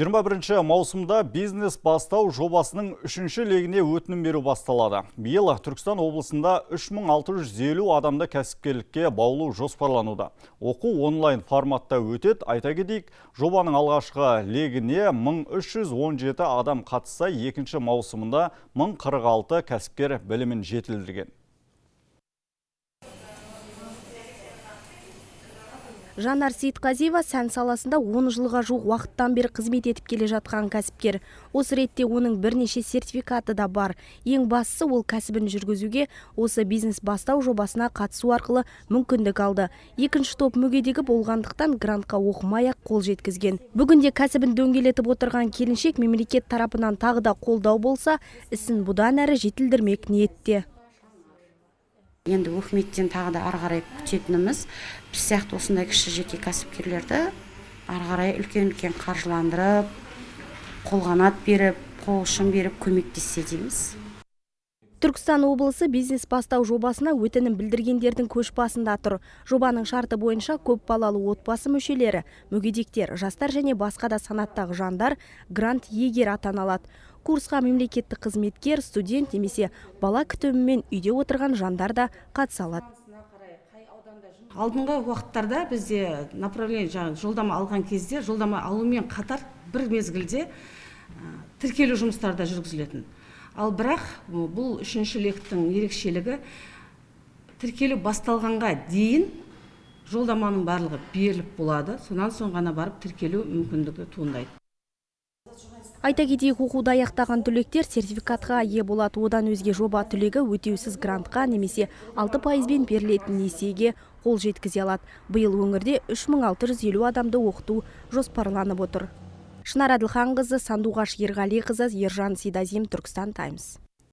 21 маусымда бизнес бастау жобасының 3-ші легіне өтінім беру басталады. Биыл Түркістан облысында 3650 адамды кәсіпкерлікке баулу жоспарлануда. Оқу онлайн форматта өтеді. Айта кетейік, жобаның алғашқы легіне 1317 адам қатысса, екінші маусымында 1046 кәсіпкер білімін жетілдірген. Жанар Сейтқазиева сән саласында 10 жылға жуық уақыттан бері қызмет етіп келе жатқан кәсіпкер. Осы ретте оның бірнеше сертификаты да бар. Ең бастысы ол кәсібін жүргізуге осы бизнес бастау жобасына қатысу арқылы мүмкіндік алды. Екінші топ мүгедегі болғандықтан грантқа оқымай-ақ қол жеткізген. Бүгінде кәсібін дөңгелетіп отырған келіншек мемлекет тарапынан тағы да қолдау болса, ісін бұдан әрі жетілдірмек ниетте. Енді өкіметтен тағы да ары қарай күтетініміз, біз сияқты осындай кіші жеке кәсіпкерлерді ары қарай үлкен қаржыландырып, қолғанат беріп, қол ұшын беріп көмектессе дейміз. Түркістан облысы бизнес бастау жобасына өтінім білдіргендердің көш басында тұр. Жобаның шарты бойынша көп балалы отбасы мүшелері, мүгедектер, жастар және басқа да санаттағы жандар грант иегері атана алады. Курсқа мемлекеттік қызметкер, студент немесе бала күтімімен үйде отырған жандар да қатыса алады. Алдыңғы уақыттарда бізде направление жолдама алған кезде жолдама алумен қатар бір мезгілде тіркелу жұмыстары да жүргізілетін. Ал бірақ бұл үшінші лектің ерекшелігі тіркелу басталғанға дейін жолдаманың барлығы беріліп болады. Сонан соң ғана барып тіркелу мүмкіндігі туындайды. Айта кетейік, оқуды аяқтаған түлектер сертификатқа ие болады. Одан өзге жоба түлегі өтеусіз грантқа немесе 6%-бен берілетін несиеге қол жеткізе алады. Биыл өңірде 3650 адамды оқыту жоспарланып отыр. Шынар Әділханқызы, Сандуғаш Ерғалиқызы, Ержан Сейдазим, Түркістан Таймс.